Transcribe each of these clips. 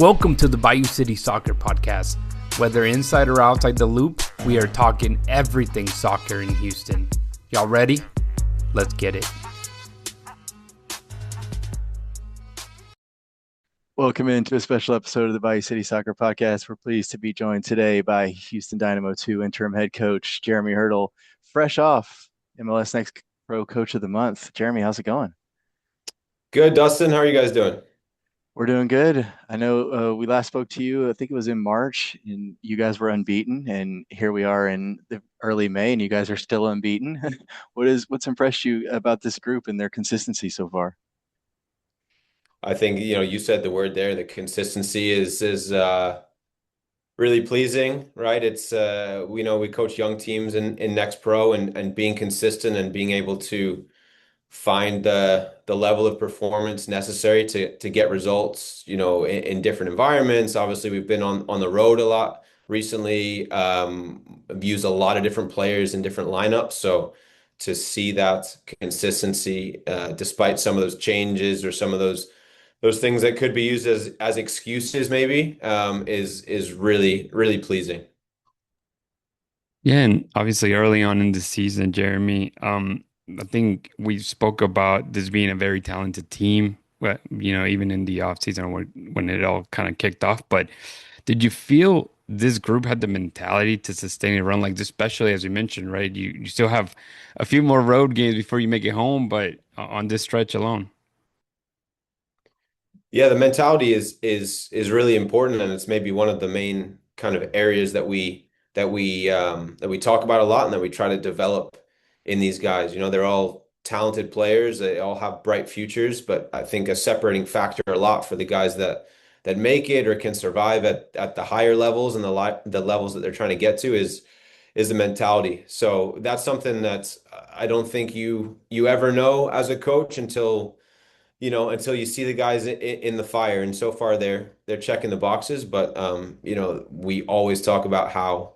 Welcome to the Bayou City Soccer Podcast. Whether inside or outside the loop, we are talking everything soccer in Houston. Y'all ready? Let's get it. Welcome into a special episode of the Bayou City Soccer Podcast. We're pleased to be joined today by Houston Dynamo 2 interim head coach Jeremy Hertel, fresh off MLS NEXT Pro Coach of the Month. Jeremy, how's it going? Good, Dustyn. How are you guys doing? We're doing good. I know we last spoke to you, I think it was in March, and you guys were unbeaten, and here we are in the early May, and you guys are still unbeaten. What's impressed you about this group and their consistency so far? I think, you said the word there, the consistency is really pleasing, right? It's we know we coach young teams in Next Pro and being consistent and being able to find the level of performance necessary to get results, in different environments. Obviously, we've been on the road a lot recently. I've used a lot of different players in different lineups. So to see that consistency, despite some of those changes or some of those things that could be used as excuses maybe, is really, really pleasing. Yeah, and obviously early on in the season, Jeremy, I think we spoke about this being a very talented team, even in the offseason when it all kind of kicked off. But did you feel this group had the mentality to sustain a run like this, especially as you mentioned, right? You still have a few more road games before you make it home, but on this stretch alone. Yeah, the mentality is really important, and it's maybe one of the main kind of areas that we talk about a lot and that we try to develop in these guys. They're all talented players. They all have bright futures, but I think a separating factor a lot for the guys that make it or can survive at the higher levels and the levels that they're trying to get to is the mentality. So that's something that I don't think you ever know as a coach until you see the guys in the fire. And so far they're checking the boxes, but we always talk about how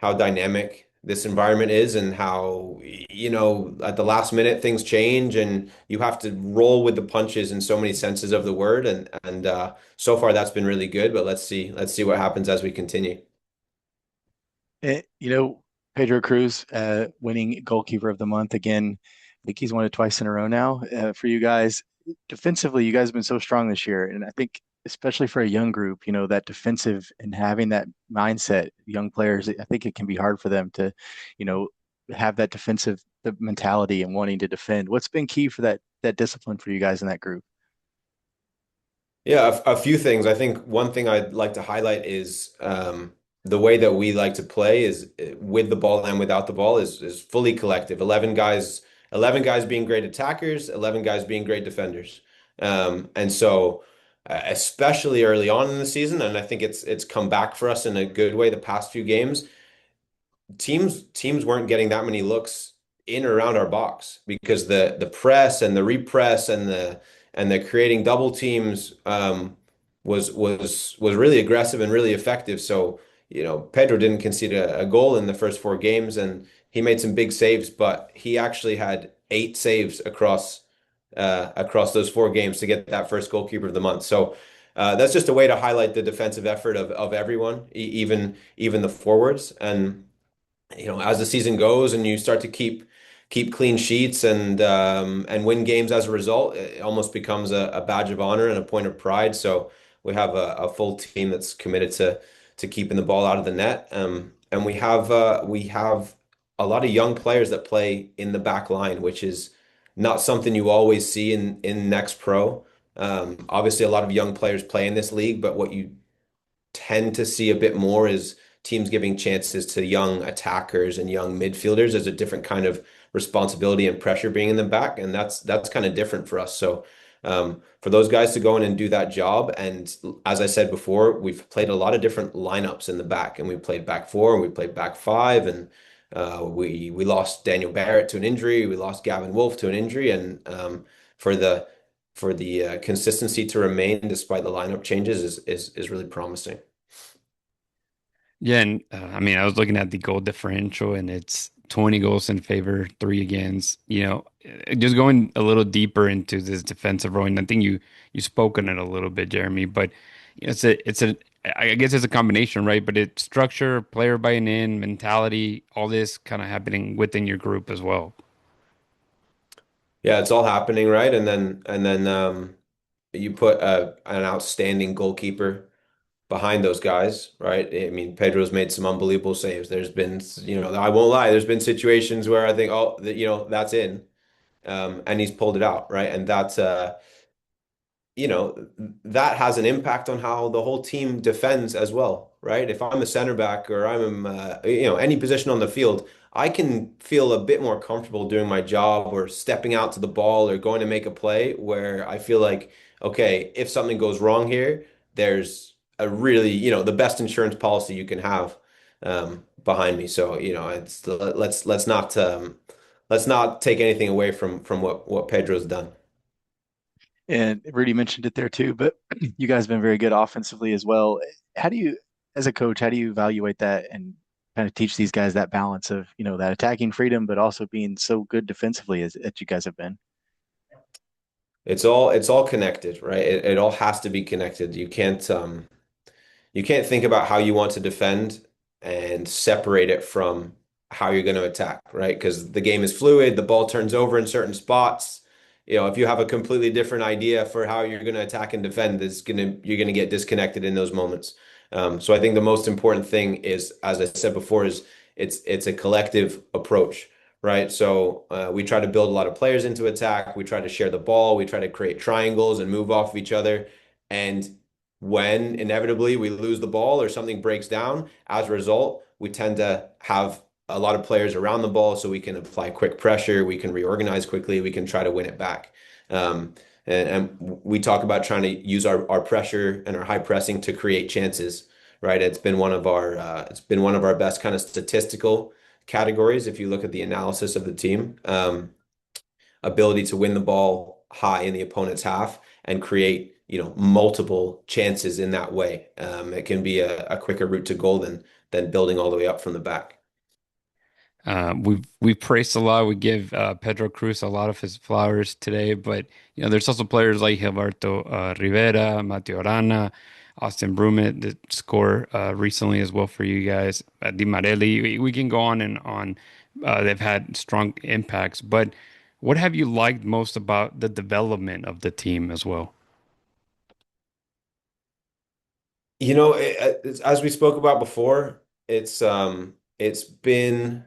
dynamic this environment is and how, at the last minute things change and you have to roll with the punches in so many senses of the word. And so far that's been really good, but let's see what happens as we continue. Pedro Cruz, winning goalkeeper of the month again. I think he's won it twice in a row now for you guys. Defensively, you guys have been so strong this year. And I think especially for a young group, that defensive and having that mindset, young players, I think it can be hard for them to, have that defensive mentality and wanting to defend. What's been key for that discipline for you guys in that group? Yeah, a few things. I think one thing I'd like to highlight is the way that we like to play is with the ball and without the ball is fully collective. 11 guys being great attackers, 11 guys being great defenders. And so especially early on in the season, and I think it's come back for us in a good way the past few games. Teams weren't getting that many looks in or around our box because the press and the repress and the creating double teams was really aggressive and really effective. So Pedro didn't concede a goal in the first 4 games, and he made some big saves, but he actually had 8 saves across those 4 games to get that first goalkeeper of the month. So that's just a way to highlight the defensive effort of everyone, even the forwards. And as the season goes and you start to keep clean sheets and win games as a result, it almost becomes a badge of honor and a point of pride. So we have a full team that's committed to keeping the ball out of the net. And we have a lot of young players that play in the back line, which is not something you always see in Next Pro. Obviously, a lot of young players play in this league, but what you tend to see a bit more is teams giving chances to young attackers and young midfielders. There's a different kind of responsibility and pressure being in the back, and that's kind of different for us. So for those guys to go in and do that job, and as I said before, we've played a lot of different lineups in the back, and we played back 4 and we played back 5, and we lost Daniel Barrett to an injury, we lost Gavin Wolf to an injury, and for the consistency to remain despite the lineup changes is really promising. Yeah, and I was looking at the goal differential, and it's 20 goals in favor, 3 against. Just going a little deeper into this defensive role, and I think you spoke on it a little bit, Jeremy. But I guess it's a combination, right? But it's structure, player buying in, mentality, all this kind of happening within your group as well. Yeah, it's all happening, right? And then you put an outstanding goalkeeper behind those guys, right? I mean, Pedro's made some unbelievable saves. There's been, I won't lie, there's been situations where I think, oh, that's in, and he's pulled it out, right? And that's that has an impact on how the whole team defends as well, right? If I'm a center back or I'm, any position on the field, I can feel a bit more comfortable doing my job or stepping out to the ball or going to make a play where I feel like, okay, if something goes wrong here, there's a really, the best insurance policy you can have behind me. So, let's not take anything away from what Pedro's done. And Rudy mentioned it there too, but you guys have been very good offensively as well. How do you, as a coach, how do you evaluate that and kind of teach these guys that balance of, that attacking freedom, but also being so good defensively as that you guys have been? It's all connected, right? It all has to be connected. You can't think about how you want to defend and separate it from how you're going to attack, right? Because the game is fluid, the ball turns over in certain spots. If you have a completely different idea for how you're going to attack and defend, you're going to get disconnected in those moments. So I think the most important thing is, as I said before, is it's a collective approach, right? So we try to build a lot of players into attack. We try to share the ball. We try to create triangles and move off of each other. And when inevitably we lose the ball or something breaks down, as a result, we tend to have a lot of players around the ball so we can apply quick pressure, we can reorganize quickly, we can try to win it back. And we talk about trying to use our pressure and our high pressing to create chances, right? It's been one of our best kind of statistical categories if you look at the analysis of the team. Ability to win the ball high in the opponent's half and create multiple chances in that way. It can be a quicker route to goal than building all the way up from the back. We've praised a lot. We give Pedro Cruz a lot of his flowers today, but there's also players like Gilberto Rivera, Matthew Arana, Austin Brumet that score recently as well for you guys. Di Marelli. We can go on and on. They've had strong impacts, but what have you liked most about the development of the team as well? As we spoke about before, it's been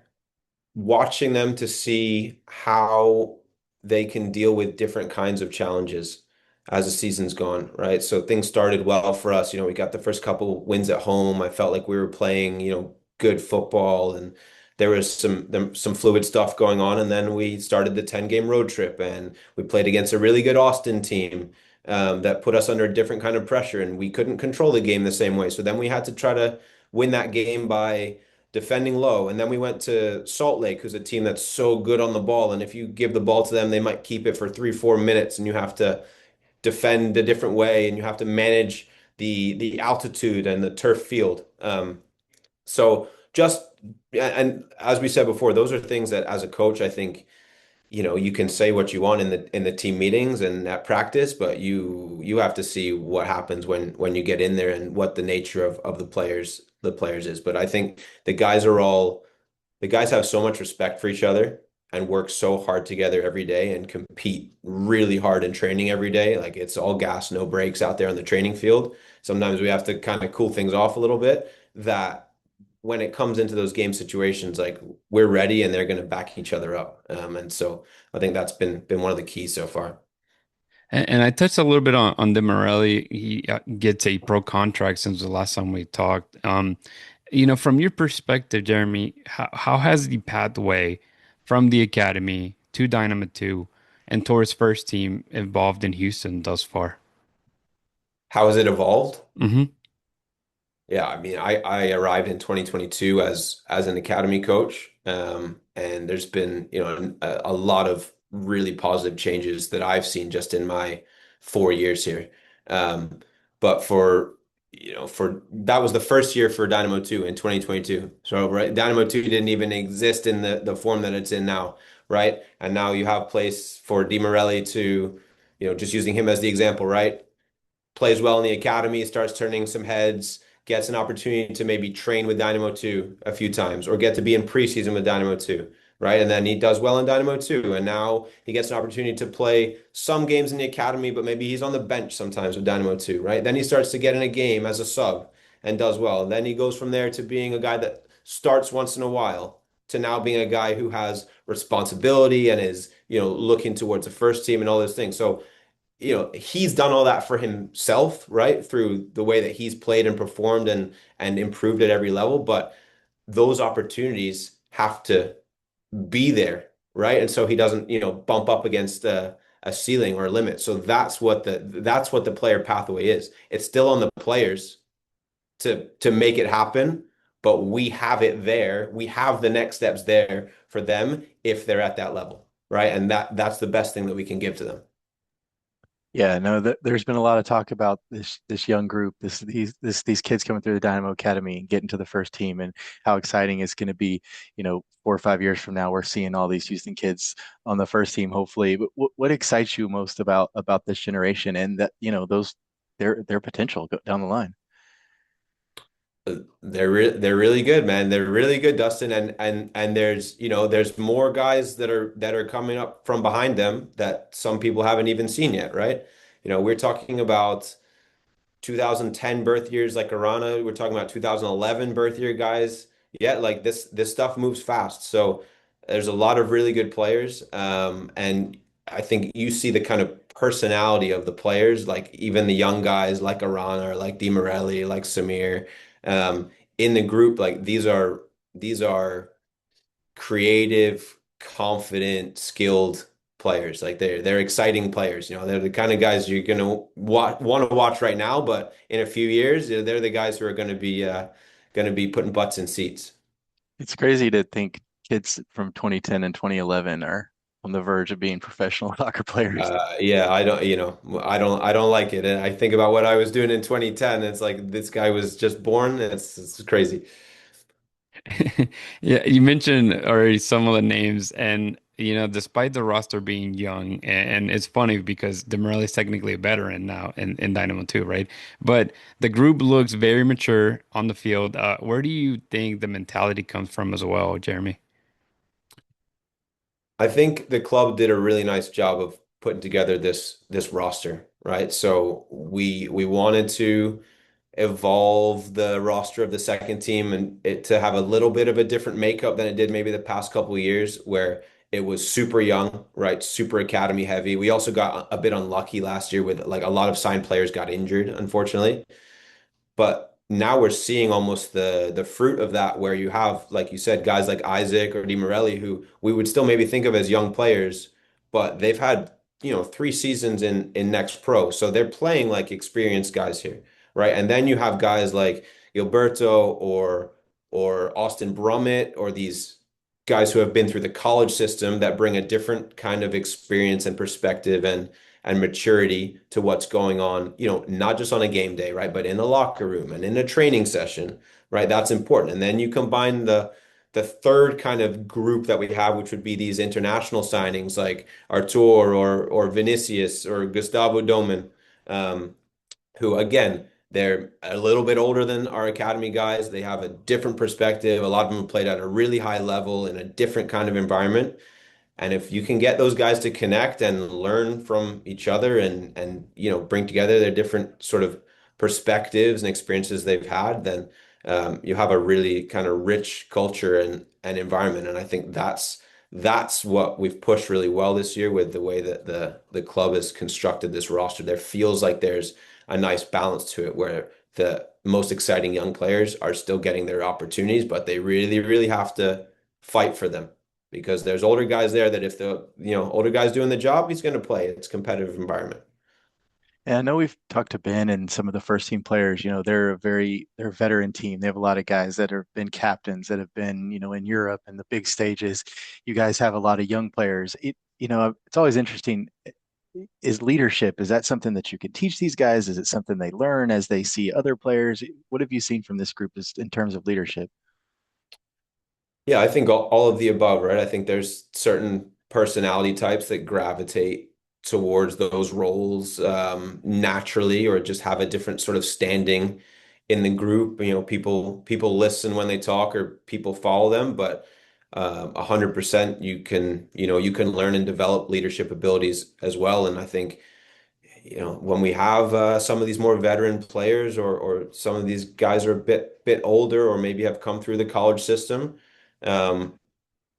watching them to see how they can deal with different kinds of challenges as the season's gone, right? So things started well for us. We got the first couple wins at home. I felt like we were playing, good football and there was some fluid stuff going on. And then we started the 10-game road trip and we played against a really good Austin team that put us under a different kind of pressure and we couldn't control the game the same way. So then we had to try to win that game by defending low. And then we went to Salt Lake, who's a team that's so good on the ball. And if you give the ball to them, they might keep it for 3-4 minutes and you have to defend a different way and you have to manage the altitude and the turf field. So just, and as we said before, those are things that as a coach, I think, you can say what you want in the team meetings and at practice, but you have to see what happens when you get in there and what the nature of the players is. But I think the guys have so much respect for each other and work so hard together every day and compete really hard in training every day. Like it's all gas, no breaks out there on the training field. Sometimes we have to kind of cool things off a little bit that when it comes into those game situations, like we're ready and they're going to back each other up. And so I think that's been one of the keys so far. And I touched a little bit on Di Marelli. He gets a pro contract since the last time we talked. From your perspective, Jeremy, how has the pathway from the academy to Dynamo 2 and towards first team evolved in Houston thus far? How has it evolved? Mm-hmm. Yeah, I mean, I arrived in 2022 as an academy coach, and there's been a lot of really positive changes that I've seen just in my 4 years here. But for that was the first year for Dynamo 2 in 2022. So right, Dynamo 2 didn't even exist in the form that it's in now, right? And now you have place for Di Morelli to, just using him as the example, right? plays well in the academy, starts turning some heads, gets an opportunity to maybe train with Dynamo 2 a few times or get to be in preseason with Dynamo 2, right? And then he does well in Dynamo 2. And now he gets an opportunity to play some games in the academy, but maybe he's on the bench sometimes with Dynamo 2, right? Then he starts to get in a game as a sub and does well. And then he goes from there to being a guy that starts once in a while to now being a guy who has responsibility and is, looking towards the first team and all those things. So, he's done all that for himself, right? Through the way that he's played and performed and improved at every level. But those opportunities have to be there, right? And so he doesn't, bump up against a ceiling or a limit. So that's what the player pathway is. It's still on the players to make it happen, but we have it there. We have the next steps there for them if they're at that level, right? And that's the best thing that we can give to them. Yeah, no, there's been a lot of talk about this young group, these kids coming through the Dynamo Academy and getting to the first team, and how exciting it's going to be. 4 or 5 years from now, we're seeing all these Houston kids on the first team, hopefully. But what excites you most about this generation and that those their potential down the line? They're really good, man. They're really good, Dustyn, and there's more guys that are coming up from behind them that some people haven't even seen yet, right? We're talking about 2010 birth years like Arana. We're talking about 2011 birth year guys. Yeah, like this stuff moves fast. So there's a lot of really good players. And I think you see the kind of personality of the players, like even the young guys like Arana or like Di Morelli, like Samir, in the group. Like these are creative, confident, skilled players. Like they're exciting players. They're the kind of guys you're gonna want to watch right now, but in a few years, they're the guys who are going to be putting butts in seats. It's crazy to think kids from 2010 and 2011 are on the verge of being professional soccer players. Yeah, I don't like it. And I think about what I was doing in 2010. It's like this guy was just born. It's crazy. Yeah, you mentioned already some of the names, and despite the roster being young, and it's funny because Demerel is technically a veteran now in Dynamo 2, right? But the group looks very mature on the field. Where do you think the mentality comes from as well, Jeremy? I think the club did a really nice job of putting together this roster, right? So we wanted to evolve the roster of the second team and it to have a little bit of a different makeup than it did maybe the past couple of years where it was super young, right? Super academy heavy. We also got a bit unlucky last year with like a lot of signed players got injured, unfortunately. But now we're seeing almost the fruit of that, where you have, like you said, guys like Isaac or Di Morelli, who we would still maybe think of as young players, but they've had, 3 seasons in Next Pro. So they're playing like experienced guys here, right? And then you have guys like Gilberto or Austin Brummett or these guys who have been through the college system that bring a different kind of experience and perspective and maturity to what's going on, not just on a game day, right? But in the locker room and in a training session, right? That's important. And then you combine the third kind of group that we have, which would be these international signings like Artur or Vinicius or Gustavo Domen, who again, they're a little bit older than our academy guys. They have a different perspective. A lot of them played at a really high level in a different kind of environment. And if you can get those guys to connect and learn from each other and bring together their different sort of perspectives and experiences they've had, then you have a really kind of rich culture and environment. And I think that's what we've pushed really well this year with the way that the club has constructed this roster. There feels like there's a nice balance to it where the most exciting young players are still getting their opportunities, but they really, really have to fight for them because there's older guys there that if the older guy's doing the job, he's going to play. It's a competitive environment. And I know we've talked to Ben and some of the first team players. They're a veteran team. They have a lot of guys that have been captains that have been, in Europe and the big stages. You guys have a lot of young players. It's always interesting. Is leadership, is that something that you could teach these guys? Is it something they learn as they see other players? What have you seen from this group in terms of leadership? Yeah, I think all of the above, right? I think there's certain personality types that gravitate towards those roles naturally, or just have a different sort of standing in the group. People listen when they talk, or people follow them, but 100% you can learn and develop leadership abilities as well. And I think when we have some of these more veteran players, or some of these guys are a bit older, or maybe have come through the college system, um,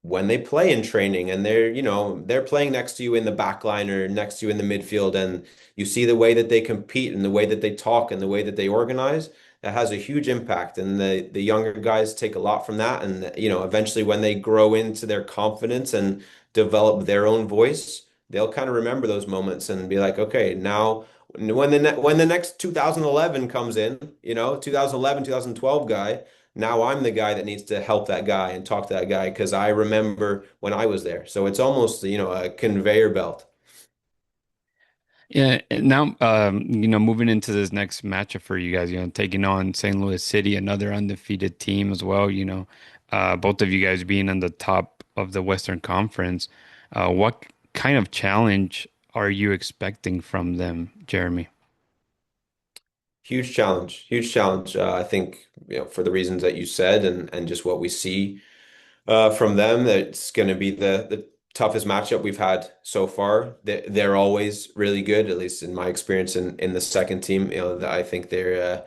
when they play in training, and they're playing next to you in the back line or next to you in the midfield, and you see the way that they compete and the way that they talk and the way that they organize, that has a huge impact. And the younger guys take a lot from that. And eventually when they grow into their confidence and develop their own voice, they'll kind of remember those moments and be like, okay, now when the next 2011 comes in, 2011, 2012 guy, now I'm the guy that needs to help that guy and talk to that guy because I remember when I was there. So it's almost, a conveyor belt. Yeah, and now moving into this next matchup for you guys, taking on St. Louis City, another undefeated team as well, both of you guys being on the top of the Western Conference. What kind of challenge are you expecting from them, Jeremy? Huge challenge, huge challenge. I think, for the reasons that you said, and just what we see from them, that it's going to be the toughest matchup we've had so far. They're always really good, at least in my experience in the second team. I think they're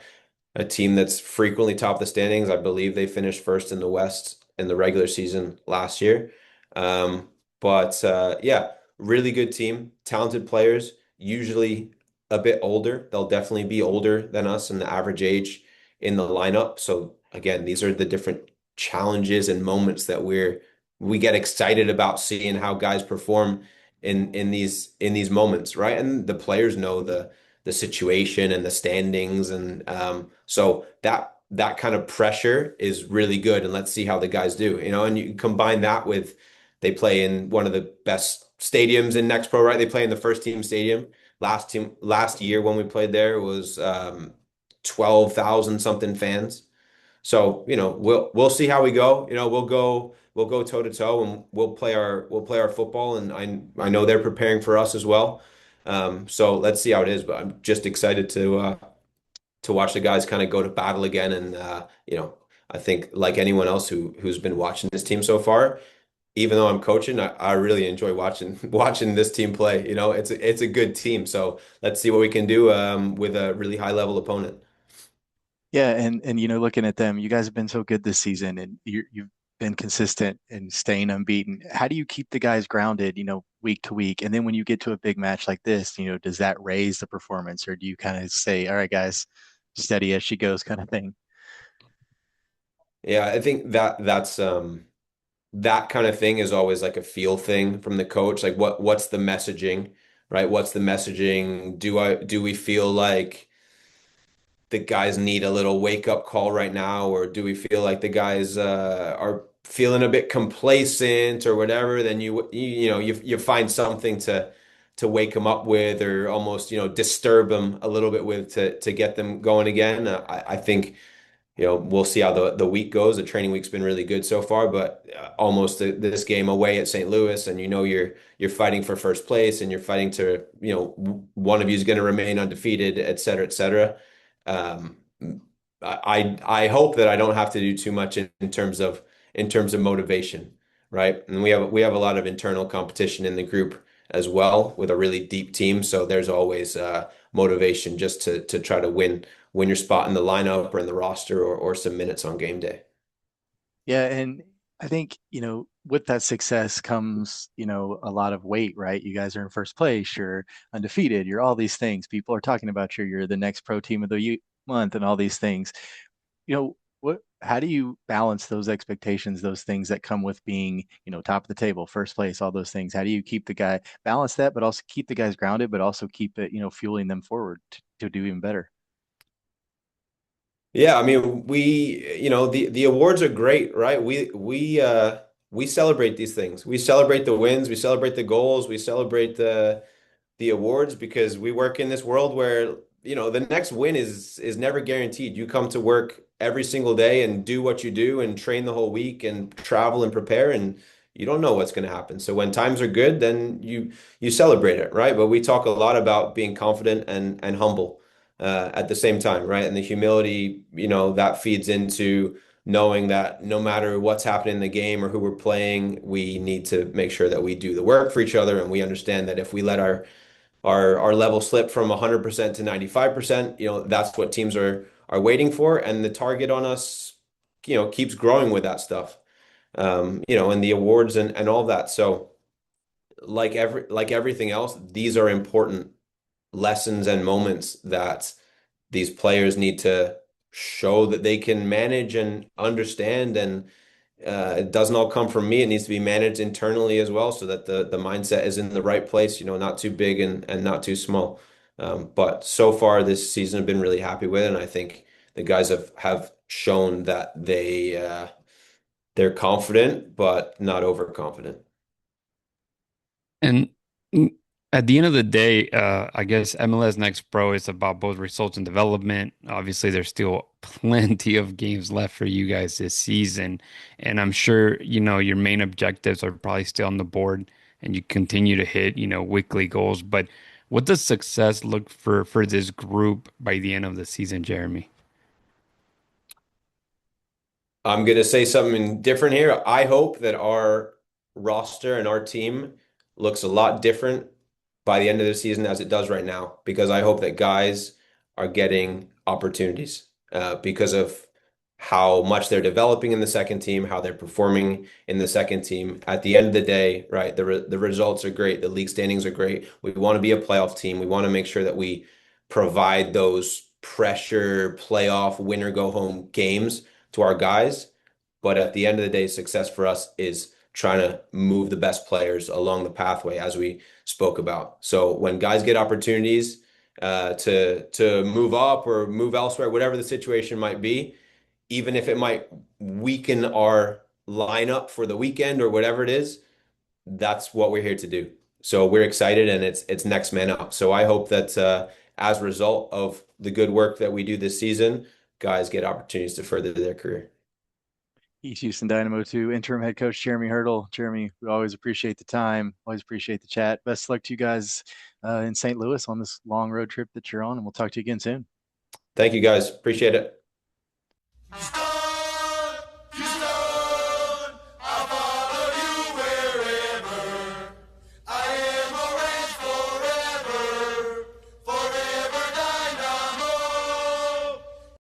a team that's frequently top of the standings. I believe they finished first in the West in the regular season last year. But yeah, really good team, talented players, usually a bit older. They'll definitely be older than us in the average age in the lineup. So again, these are the different challenges and moments that we get excited about seeing how guys perform in these moments, right? And the players know the situation and the standings, and so that kind of pressure is really good. And let's see how the guys do, and you combine that with they play in one of the best stadiums in Next Pro, right? They play in the first team stadium. Last year when we played there was 12,000 something fans. So, we'll see how we go. We'll go toe to toe, and we'll play our football, and I know they're preparing for us as well. So let's see how it is, but I'm just excited to watch the guys kind of go to battle again. And I think like anyone else who's been watching this team so far, even though I'm coaching, I really enjoy watching this team play. It's a good team. So let's see what we can do with a really high level opponent. Yeah, and looking at them, you guys have been so good this season, and you've been consistent and staying unbeaten. How do you keep the guys grounded, week to week? And then when you get to a big match like this, does that raise the performance, or do you kind of say, all right, guys, steady as she goes, kind of thing? Yeah, I think that kind of thing is always like a feel thing from the coach. Like what's the messaging, right? What's the messaging? Do we feel like the guys need a little wake up call right now, or do we feel like the guys are feeling a bit complacent or whatever? Then you find something to wake them up with, or almost disturb them a little bit with, to get them going again. I think we'll see how the week goes. The training week's been really good so far, but almost this game away at St. Louis, and you're fighting for first place, and you're fighting to one of you is going to remain undefeated, et cetera, et cetera. Um, I hope that I don't have to do too much in terms of motivation, right? And we have a lot of internal competition in the group as well, with a really deep team. So there's always motivation just to try to win your spot in the lineup or in the roster, or some minutes on game day. Yeah, and I think, with that success comes, a lot of weight, right? You guys are in first place, you're undefeated, you're all these things. People are talking about you're the next pro team of the month and all these things. How do you balance those expectations, those things that come with being, top of the table, first place, all those things? How do you keep the guy balance that, but also keep the guys grounded, but also keep it, fueling them forward to do even better? Yeah, I mean, the awards are great, right? We celebrate these things. We celebrate the wins, we celebrate the goals, we celebrate the awards, because we work in this world where, the next win is never guaranteed. You come to work every single day and do what you do and train the whole week and travel and prepare, and You don't know what's going to happen. So when times are good, then you celebrate it, right? But we talk a lot about being confident and humble at the same time, right? And the humility, that feeds into knowing that no matter what's happening in the game or who we're playing, we need to make sure that we do the work for each other, and we understand that if we let our level slip from 100% to 95%, that's what teams are waiting for, and the target on us, keeps growing with that stuff, and the awards and all that. So like everything else, these are important lessons and moments that these players need to show that they can manage and understand. And it doesn't all come from me. It needs to be managed internally as well, so that the mindset is in the right place, not too big and not too small. But so far this season I've been really happy with it, and I think the guys have shown that they're confident but not overconfident. And at the end of the day, I guess MLS Next Pro is about both results and development. Obviously, there's still plenty of games left for you guys this season. And I'm sure, your main objectives are probably still on the board and you continue to hit, weekly goals. But what does success look for this group by the end of the season, Jeremy? I'm going to say something different here. I hope that our roster and our team looks a lot different by the end of the season as it does right now, because I hope that guys are getting opportunities because of how much they're developing in the second team, how they're performing in the second team. At the end of the day, right, the results are great. The league standings are great. We want to be a playoff team. We want to make sure that we provide those pressure playoff winner go home games to our guys. But at the end of the day, success for us is trying to move the best players along the pathway, as we spoke about. So when guys get opportunities to move up or move elsewhere, whatever the situation might be, even if it might weaken our lineup for the weekend or whatever it is, that's what we're here to do. So we're excited, and it's next man up. So I hope that as a result of the good work that we do this season, guys get opportunities to further their career. East Houston Dynamo 2 interim head coach Jeremy Hurdle. Jeremy, we always appreciate the time, always appreciate the chat. Best of luck to you guys in St. Louis on this long road trip that you're on, and we'll talk to you again soon. Thank you, guys. Appreciate it.